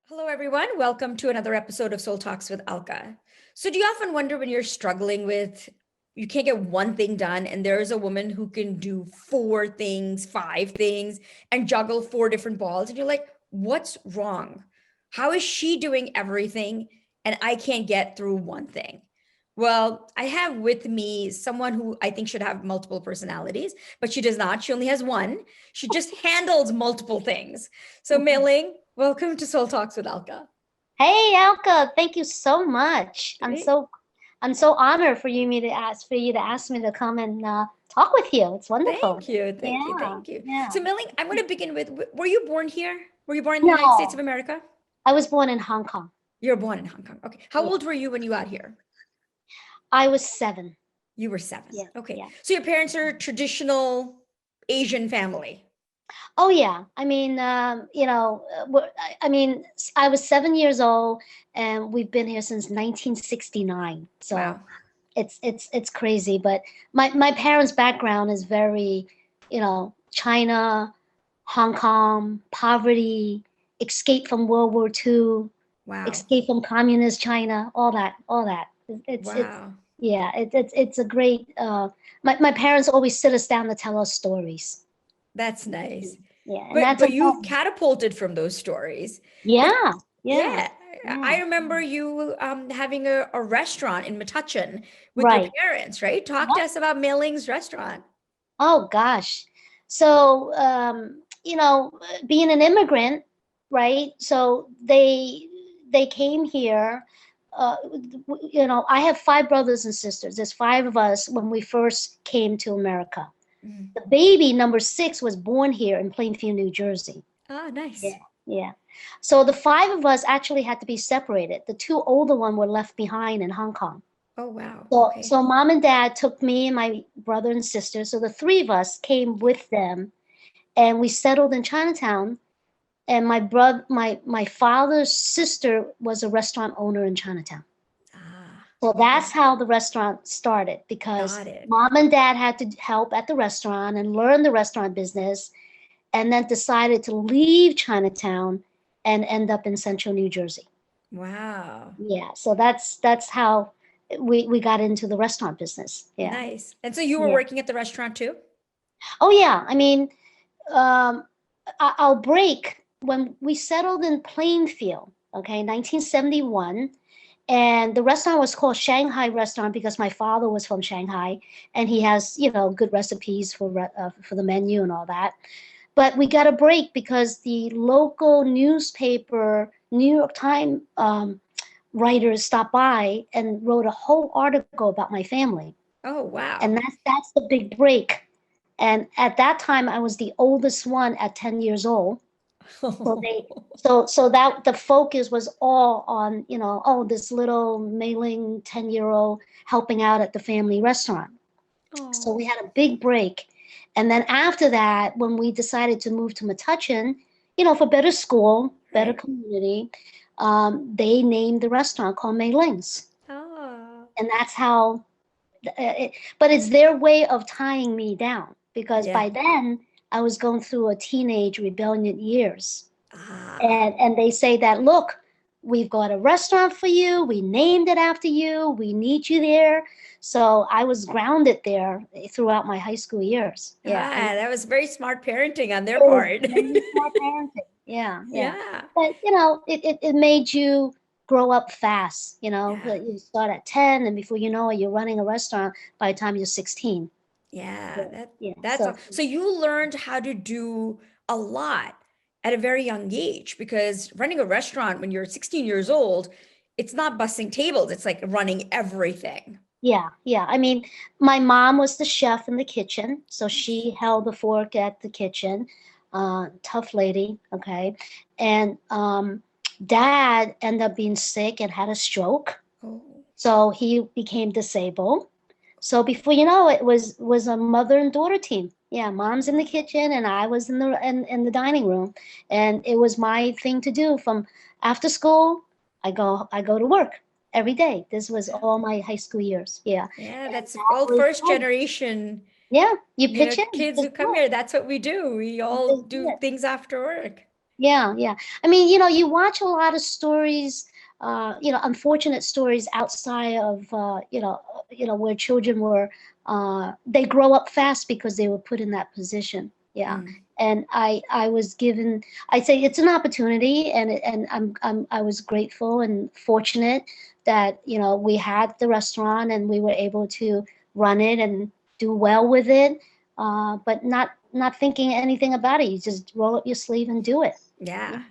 Hello, everyone. Welcome to another episode of Soul Talks with Alka. So, do you often wonder when you're struggling with you can't get one thing done, and there is a woman who can do four things, five things, and juggle four different balls, and you're like, what's wrong? How is she doing everything, and I can't get through one thing? Well, I have with me someone who I think should have multiple personalities, but she does not. She only has one. She just handles multiple things. So, Meiling, welcome to Soul Talks with Alka. Hey, Alka, thank you so much. I'm Great. so I'm so honored for you to ask me to come and talk with you. It's wonderful. Thank you. Thank you. Yeah, Thank you. yeah. So, Meiling, I'm going to begin with were you born here? Were you born in the United States of No, America? I was born in Hong Kong. You were born in Hong Kong. Okay. How Yeah, old were you when you got here? I was 7. You were 7. Yeah, Okay. yeah. So, your parents are traditional Asian family. Oh yeah. I was 7 years old, and we've been here since 1969. So Wow. it's crazy. But my parents' background is very, China, Hong Kong, poverty, escape from World War II, Wow. escape from communist China, all that. It's Wow. yeah, it's a great. My parents always sit us down to tell us stories. That's nice. Yeah, and But that's but you've important. catapulted from those stories. Like, Yeah, yeah, yeah, I yeah. remember you having a restaurant in Metuchen with your Right. parents, right? Talk to Yep. us about Meiling's restaurant. Oh gosh. So, being an immigrant, right? So they came here. I have 5 brothers and sisters. There's 5 of us when we first came to America. Mm. The baby number 6 was born here in Plainfield, New Jersey. Ah, nice. Yeah, yeah. So the 5 of us actually had to be separated. The 2 older one were left behind in Hong Kong. Oh, wow. So, Okay. so mom and dad took me and my brother and sister. So the 3 of us came with them, and we settled in Chinatown. And my father's sister was a restaurant owner in Chinatown. Ah, So okay. that's how the restaurant started, because Got it. mom and dad had to help at the restaurant and learn the restaurant business, and then decided to leave Chinatown and end up in central New Jersey. Wow. Yeah, so that's how we got into the restaurant business. Yeah. Nice. And so you were Yeah. working at the restaurant too? Oh yeah, um, I'll break when we settled in Plainfield, okay, 1971, and the restaurant was called Shanghai Restaurant because my father was from Shanghai, and he has, good recipes for the menu and all that. But we got a break because the local newspaper, New York Times, writers stopped by and wrote a whole article about my family, Oh, and wow. that's the big break. And at that time, I was the oldest one at 10 years old. So they, so that the focus was all on, oh, this little mailing 10-year-old helping out at the family restaurant. So Oh, we had a big break. And then after that, when we decided to move to Metuchen, for better school, better right. community, they named the restaurant called Meiling's. Ah, And that's how, but it's their way of tying me down, because yeah. by then I was going through a teenage rebellion years. Ah, And they say that, look, we've got a restaurant for you. We named it after you. We need you there. So I was grounded there throughout my high school years. Yeah. And that was very smart parenting on their it was part. very smart parenting. Yeah. Yeah. Yeah. But, it made you grow up fast. Yeah. That you start at 10, and before you know it, you're running a restaurant by the time you're 16. Yeah, Yeah. Yeah. that's all. So you learned how to do a lot at a very young age because running a restaurant when you're 16 years old, it's not bussing tables, it's like running everything. Yeah, yeah. My mom was the chef in the kitchen, so Nice. she held the fork at the kitchen. Tough lady, okay. And dad ended up being sick and had a stroke, Oh, so he became disabled. So before you know it, was a mother and daughter team. Yeah, mom's in the kitchen and I was in the dining room, and it was my thing to do. From after school, I go to work every day. This was yeah. all my high school years. Yeah, Yeah, and that's that all was first fun. generation, Yeah, you pitch in, you kids who just do come it. here. That's what we do. We You all just do do it. things after work. Yeah, yeah. I mean, you know, you watch a lot of stories, you know, unfortunate stories outside of, where children were, they grow up fast because they were put in that position. Yeah. Mm. And I was given, I say it's an opportunity, and I was grateful and fortunate that, you know, we had the restaurant and we were able to run it and do well with it, but not thinking anything about it. You just roll up your sleeve and do it. Yeah.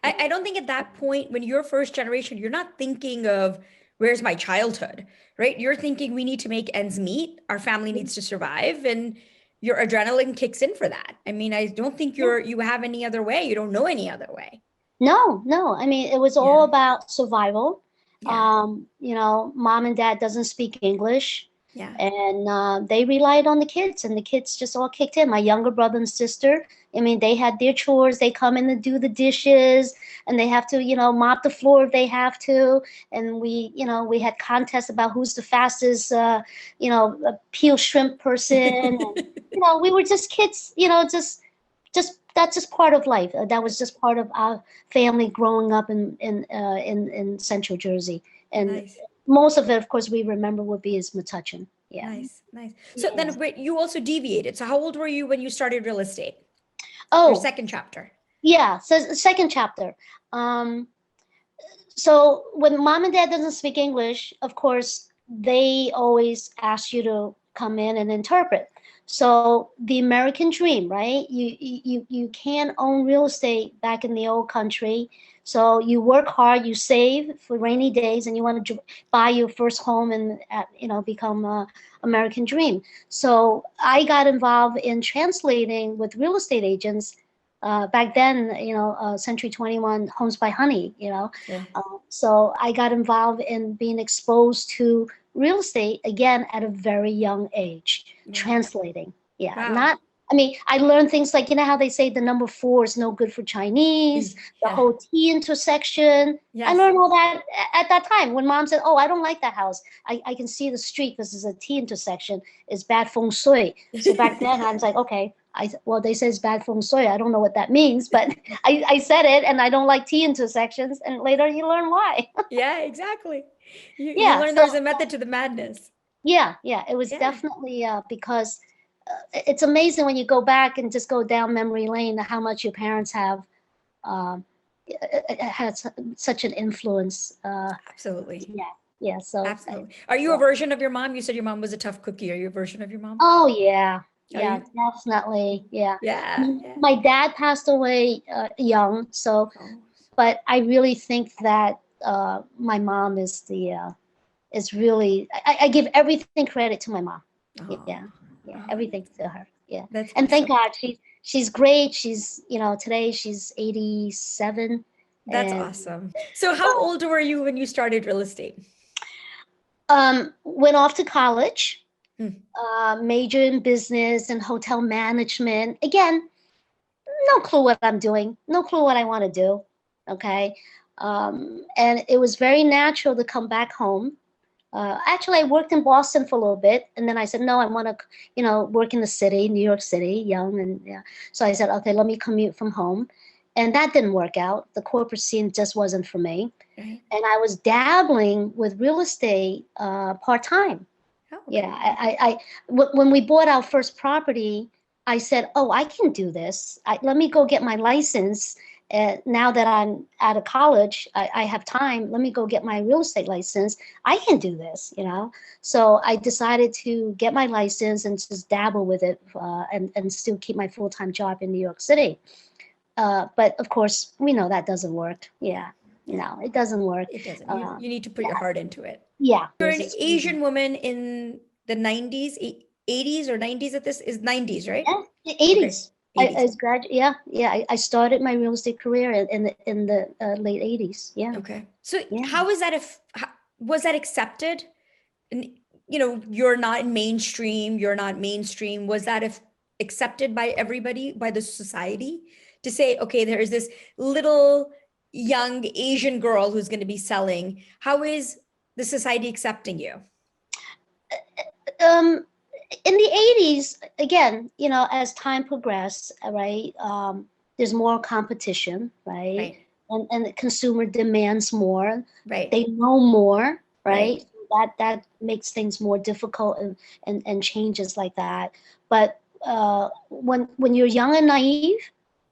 Yeah. I don't think at that point, when you're first generation, you're not thinking of where's my childhood, right? You're thinking we need to make ends meet, our family needs to survive, and your adrenaline kicks in for that. I mean, I don't think Yeah. you have any other way. You don't know any other way. No, no. I mean, it was all Yeah. about survival. Yeah. You know, mom and dad doesn't speak English, Yeah. and they relied on the kids, and the kids just all kicked in. My younger brother and sister, I mean, they had their chores. They come in to do the dishes, and they have to, you know, mop the floor if they have to. And we, you know, we had contests about who's the fastest, peel shrimp person. And, you know, we were just kids, you know, just that's just part of life. That was just part of our family growing up in Central Jersey. And Nice. most of it, of course, we remember would be is Metuchen. Yeah. Nice. Nice. So Yeah. then wait, you also deviated. So how old were you when you started real estate? Your Oh, second chapter. yeah. So the second chapter. Um, so when mom and dad doesn't speak English, of course, they always ask you to come in and interpret. So the American dream, right? You can't own real estate back in the old country. So you work hard, you save for rainy days, and you want to buy your first home and become a American dream. So I got involved in translating with real estate agents back then, Century 21 Homes by Honey, Sure. so I got involved in being exposed to real estate again at a very young age, Yeah. translating. Yeah, Wow. not, I mean, I learned things like, you know how they say the number four is no good for Chinese, the Yeah. whole T intersection. I Yes. learned all that at that time when mom said, oh, I don't like that house. I can see the street because there's a T intersection. It's bad feng shui. So back then I was like, okay, well, they say it's bad feng shui. I don't know what that means, but I said it and I don't like T intersections. And later you learn why. Yeah, exactly. You Yeah. learn So there's a method to the madness. yeah, it was Yeah. definitely because it's amazing when you go back and just go down memory lane how much your parents have um, had such an influence. Absolutely. Yeah, yeah. So Absolutely. Are you a yeah. version of your mom? You said your mom was a tough cookie. Are you a version of your mom? Oh yeah, Are yeah, you? definitely. Yeah. Yeah. Yeah. My dad passed away young, so Oh, but I really think that my mom is really I give everything credit to my mom. Yeah, oh, yeah, oh, everything to her. Yeah, that's and thank awesome. God she's great. She's today she's 87, That's and awesome. So how old were you when you started real estate? went off to college, Hmm. major in business and hotel management. Again, no clue what I'm doing, no clue what I want to do. Okay. And it was very natural to come back home. Actually, I worked in Boston for a little bit, and then I said, no, I want to, work in the city, New York City, young, and yeah. So I said, okay, let me commute from home, and that didn't work out. The corporate scene just wasn't for me, Right. and I was dabbling with real estate part time. Oh, Yeah, okay. when we bought our first property, I said, "Oh, I can do this. Let me go get my license. Now that I'm out of college, I have time. Let me go get my real estate license. I can do this." So I decided to get my license and just dabble with it, and still keep my full-time job in New York City. But of course, we know that doesn't work. Yeah. Yeah, Yeah. no, it doesn't work. It doesn't. Uh, You need to put yeah, your heart into it. yeah. You're There's an this. Asian woman in the 90s, 80s or 90s at this is 90s, right? Yeah, the Okay. 80s. I 80s. was yeah, yeah. I started my real estate career in the late 80s. Yeah, Okay. So yeah. how is that if was that accepted? And you're not mainstream, you're not mainstream. Was that if accepted by everybody, by the society to say, okay, there's this little young Asian girl who's going to be selling. How is the society accepting you? Um, in the 80s, again, as time progressed, right? there's more competition, right? Right. And the consumer demands more. Right. They know more, Right. right? That makes things more difficult and changes like that. But when you're young and naive,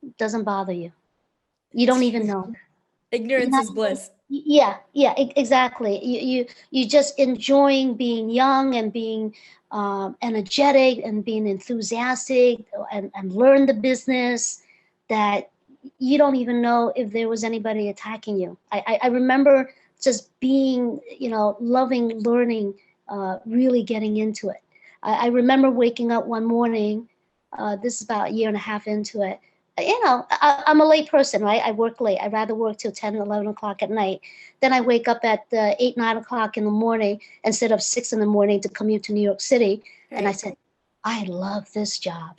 it doesn't bother you. You don't It's even true. know. You're Ignorance not is bliss. yeah, yeah, exactly. You just enjoying being young and being energetic and being enthusiastic and learn the business that you don't even know if there was anybody attacking you. I remember just being, loving learning, really getting into it. I remember waking up one morning, this is about a year and a half into it. I'm a late person, right? I work late. I rather work till 10, 11 o'clock at night. Then I wake up at 8, 9 o'clock in the morning instead of 6 in the morning to commute to New York City. And I Right. said, I love this job.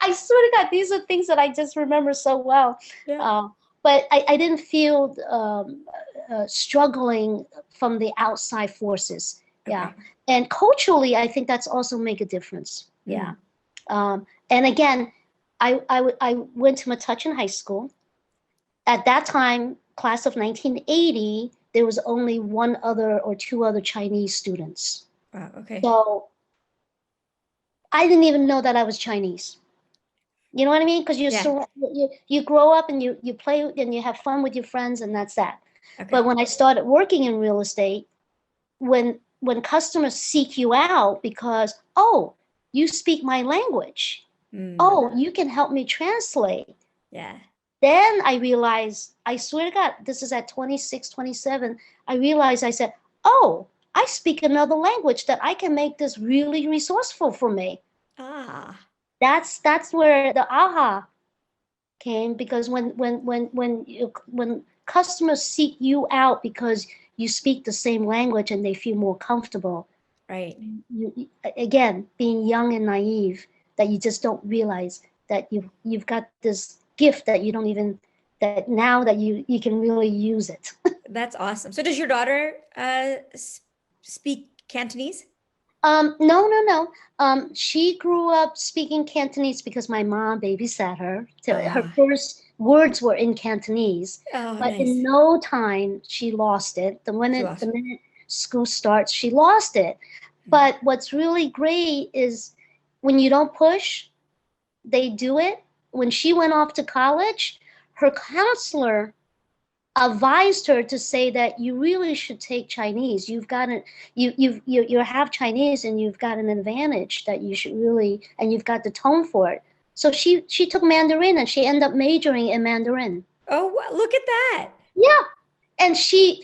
I swear to God, these are things that I just remember so well. Yeah. But I didn't feel struggling from the outside forces. Yeah. Okay. And culturally, I think that's also make a difference. Yeah. And again, I went to Metuchen High School. At that time, class of 1980, there was only one other or two other Chinese students. Wow. Okay. So I didn't even know that I was Chinese. You know what I mean? Because Yeah. you grow up and you play and you have fun with your friends and that's that. Okay. But when I started working in real estate, when customers seek you out because, oh, you speak my language. Oh, you can help me translate. Yeah. Then I realized, I swear to God, this is at 26, 27. I realized, I said, oh, I speak another language that I can make this really resourceful for me. Ah. That's where the aha came, because when customers seek you out because you speak the same language and they feel more comfortable. Right. Again, being young and naive, that you just don't realize that you've got this gift that you don't even, that now that you can really use it. That's awesome. So does your daughter speak Cantonese? No. She grew up speaking Cantonese because my mom babysat her. So her first words were in Cantonese, Oh, but nice. in no time she lost it. The minute school starts, she lost it. But what's really great is when you don't push, they do it. When she went off to college, her counselor advised her to say that you really should take Chinese. You've got it. You have Chinese and you've got an advantage that you should really, and you've got the tone for it. So she took Mandarin and she ended up majoring in Mandarin. Oh, look at that. Yeah, and she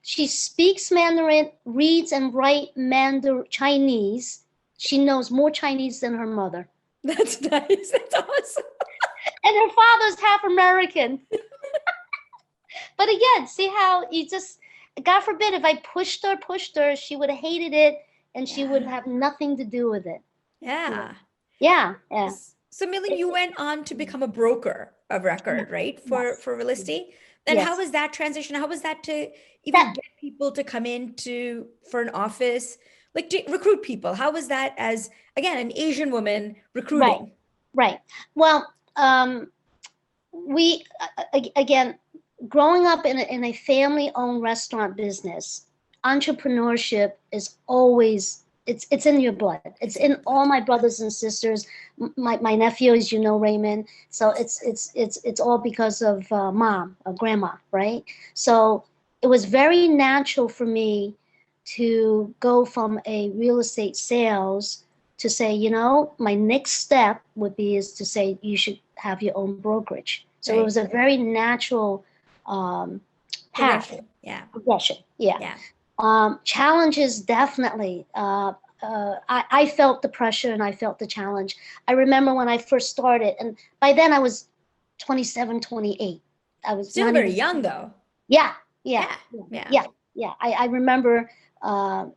speaks Mandarin, reads and writes Chinese. She knows more Chinese than her mother. That's nice. That's awesome. And her father's half American. But again, see how you just, God forbid, if I pushed her, she would have hated it and she would have nothing to do with it. Yeah. Yeah. So Meiling, you went on to become a broker of record, right? For real estate. Then how was that transition? How was that to even get people to come in for an office, like to recruit people? How was that as, again, an Asian woman recruiting? Right. Well, we, again, growing up in a family-owned restaurant business, entrepreneurship is always, it's in your blood. It's in all my brothers and sisters. My nephew, as you know, Raymond. So it's all because of mom, grandma, right? So it was very natural for me to go from a real estate sales to say, my next step would be is to say you should have your own brokerage. So it was a very natural path. Progression. Yeah. Challenges, definitely. I felt the pressure and I felt the challenge. I remember when I first started, and by then I was 27, 28. I was still very young though. Yeah. I remember, and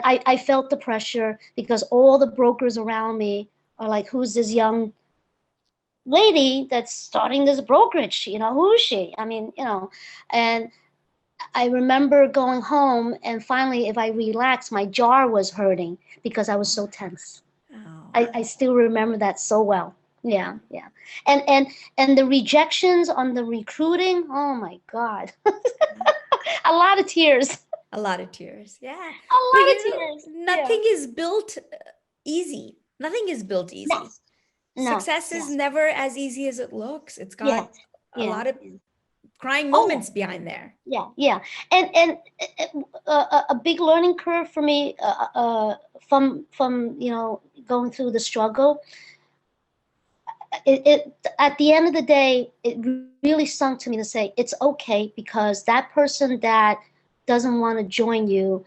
I felt the pressure because all the brokers around me are like, who's this young lady that's starting this brokerage? Who is she? I mean, and I remember going home and finally, if I relaxed, my jaw was hurting because I was so tense. I still remember that so well. Yeah, yeah. And the rejections on the recruiting, oh my God. A lot of tears. A lot of tears. Yeah. A But lot of tears. Yeah. nothing is built easy. Nothing is built easy. Yes. No. Success Yeah. is never as easy as it looks. It's Yeah. got a Yeah. lot of Yeah. crying Oh yeah. moments behind there. Yeah. Yeah. And a big learning curve for me from going through the struggle. It at the end of the day, it really sunk to me to say it's okay because that person that doesn't want to join you,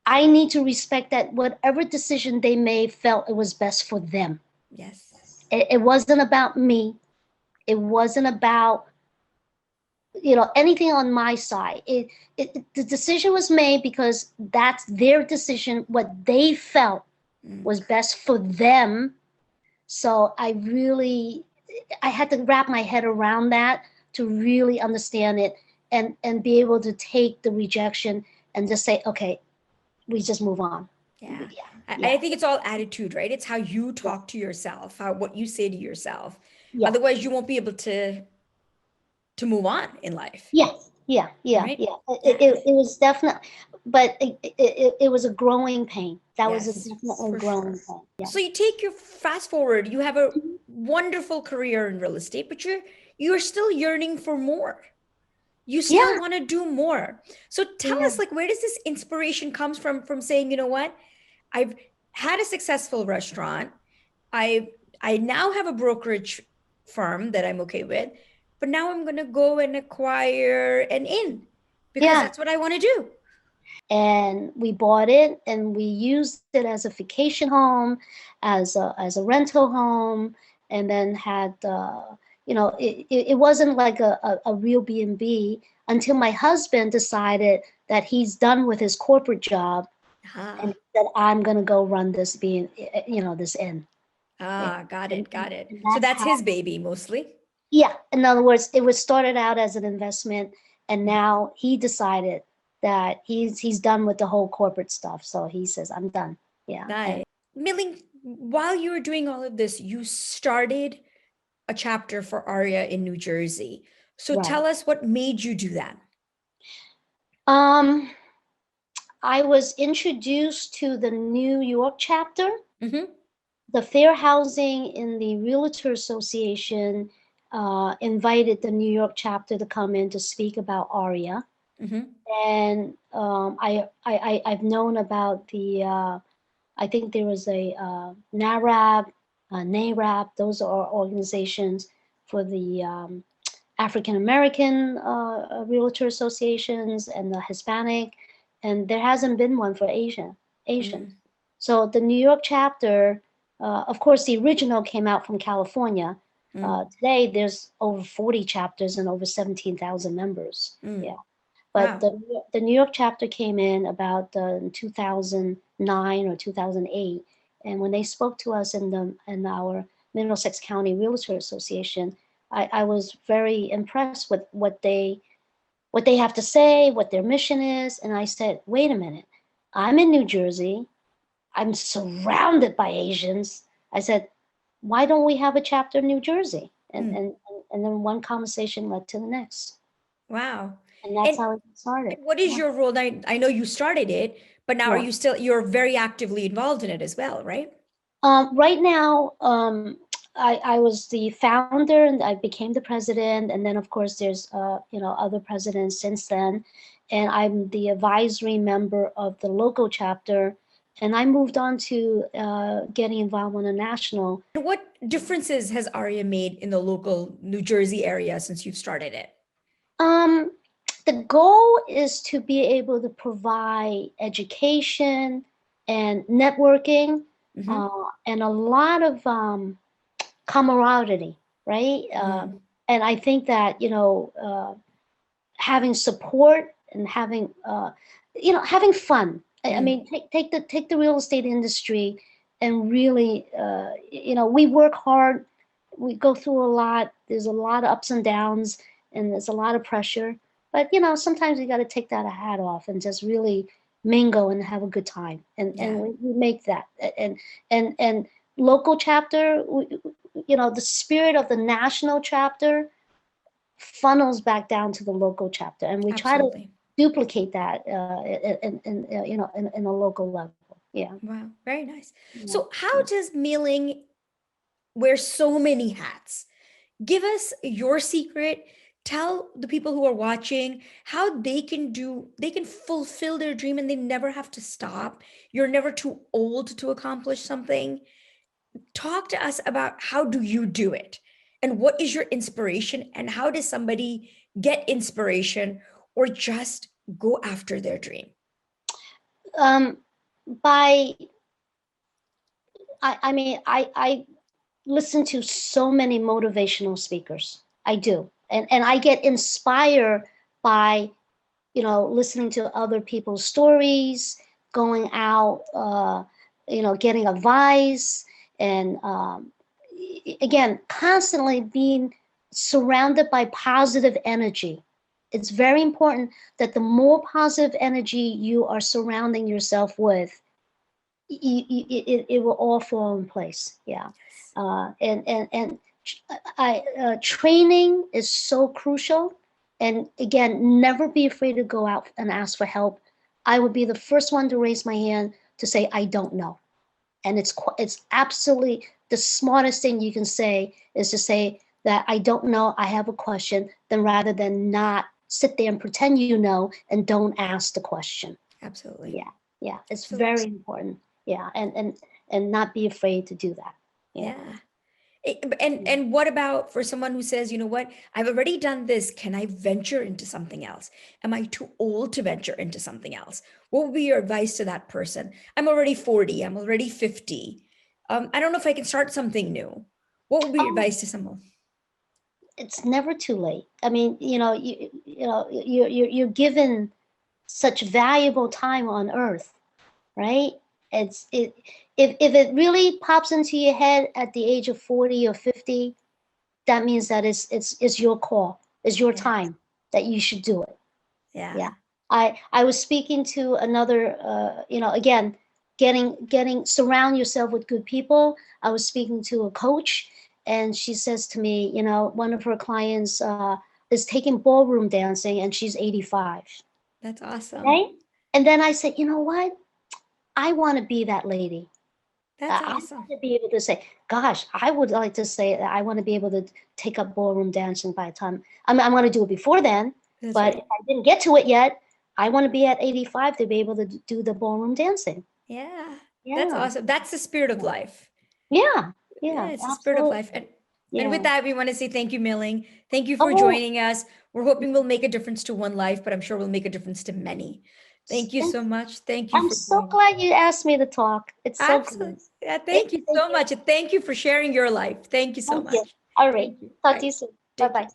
I need to respect that whatever decision they made felt it was best for them. Yes. It wasn't about me. It wasn't about anything on my side. The decision was made because that's their decision, what they felt Mm. was best for them. So I had to wrap my head around that to really understand it and be able to take the rejection and just say, okay, we just move on. Yeah. Yeah, I yeah, think it's all attitude, right? It's how you yeah, talk to yourself, how what you say to yourself. yeah, Otherwise, you won't be able to move on in life, yeah, yeah, yeah, right? yeah. Yeah. It was definitely, but it was a growing pain. That was a Yes, definitely for growing sure. pain. Yeah. So you take your fast forward, you have a Mhm. wonderful career in real estate, but you're still yearning for more. You still Yeah, want to do more. So tell yeah, us, like, where does this inspiration comes from saying, you know what? I've had a successful restaurant. I I now have a brokerage firm that I'm okay with, but now I'm going to go and acquire an inn because yeah. that's what I want to do. And we bought it and we used it as a vacation home, as a rental home, and then had it wasn't like a real B&B until my husband decided that he's done with his corporate job and Ah, that I'm gonna go run this being this inn. Yeah. got And, it, and, got it. and So that's that's how. his baby mostly. Yeah, in other words, it was started out as an investment, and Mm. now he decided that he's done with the whole corporate stuff. So he says, "I'm done." Yeah, and Nice. Milling, while you were doing all of this, you started a chapter for Aria in New Jersey. So right. tell us what made you do that. Um, I was introduced to the New York chapter. Mm-hmm. The Fair Housing in the Realtor Association invited the New York chapter to come in to speak about Aria. Mm-hmm. And I've known about I think there was a NARAB, NARAB. Those are organizations for the African American realtor associations and the Hispanic, and there hasn't been one for Asians. Mm. So the New York chapter, of course, the original came out from California. Mm. Today, there's over 40 chapters and over 17,000 members. Mm. Yeah. But Wow. the New York chapter came in about in 2009 or 2008, and when they spoke to us in our Middlesex County Realtor Association, I was very impressed with what they have to say, what their mission is, and I said, wait a minute, I'm in New Jersey, I'm surrounded by Asians. I said, why don't we have a chapter in New Jersey? And Mm. and and then one conversation led to the next, Wow. and that's And how it started. what is Yeah. your role? I know you started it, but now Yeah. you're very actively involved in it as well, right? Right now, I was the founder and I became the president, and then of course there's other presidents since then, and I'm the advisory member of the local chapter, and I moved on to getting involved in a national. What differences has Aria made in the local New Jersey area since you've started it? Um, the goal is to be able to provide education and networking, Mm-hmm. and a lot of camaraderie, right? Mm. And I think that having support and having fun. I Mm. mean, take the real estate industry and really, we work hard. We go through a lot. There's a lot of ups and downs, and there's a lot of pressure. But sometimes you got to take that hat off and just really mingle and have a good time. And Yeah. we make that. And local chapter. the spirit of the national chapter funnels back down to the local chapter, and we try to Absolutely. duplicate that in a local level. Yeah. Wow, very nice. Yeah. So how does Meiling wear so many hats? Give us your secret. Tell the people who are watching how they can fulfill their dream and they never have to stop. You're never too old to accomplish something. Talk to us about how do you do it? And what is your inspiration? And how does somebody get inspiration or just go after their dream? By I listen to so many motivational speakers. I do. And I get inspired by, listening to other people's stories, going out, getting advice, and again, constantly being surrounded by positive energy. It's very important that the more positive energy you are surrounding yourself with, it will all fall in place. Yeah. And training is so crucial. And again, never be afraid to go out and ask for help. I would be the first one to raise my hand to say, I don't know. And it's absolutely the smartest thing you can say is to say that I don't know, I have a question, then rather than not sit there and pretend you know and don't ask the question. Absolutely. Yeah. Yeah. It's So very important. Yeah. And not be afraid to do that. yeah. And what about for someone who says, you know what, I've already done this. Can I venture into something else? Am I too old to venture into something else? What would be your advice to that person? I'm already 40. I'm already 50. I don't know if I can start something new. What would be your advice to someone? It's never too late. I mean, you're given such valuable time on earth, right? If it really pops into your head at the age of 40 or 50, that means that it's your call, it's your time that you should do it. Yeah. I was speaking to another, again, surround yourself with good people. I was speaking to a coach, and she says to me, one of her clients is taking ballroom dancing, and she's 85. That's awesome. Right? And then I said, you know what? I want to be that lady. That's I awesome. want to be able to say, gosh, I would like to say that I want to be able to take up ballroom dancing by the time I'm going to do it before then. That's But right. if I didn't get to it yet, I want to be at 85 to be able to do the ballroom dancing. Yeah. Yeah. That's awesome. That's the spirit of life. Yeah. Yeah, Yeah. it's the spirit of Absolutely. life. And Yeah. with that, we want to say thank you, Meiling. Thank you for Oh, joining us. We're hoping we'll make a difference to one life, but I'm sure we'll make a difference to many. Thank you and so much. Thank you I'm for so joining. glad you asked me to talk. It's so Absolutely. good. Yeah, thank you so much. And thank you for sharing your life. Thank you so Thank you. much. All right. Thank you. Talk Bye. to you soon. Take Bye-bye. care.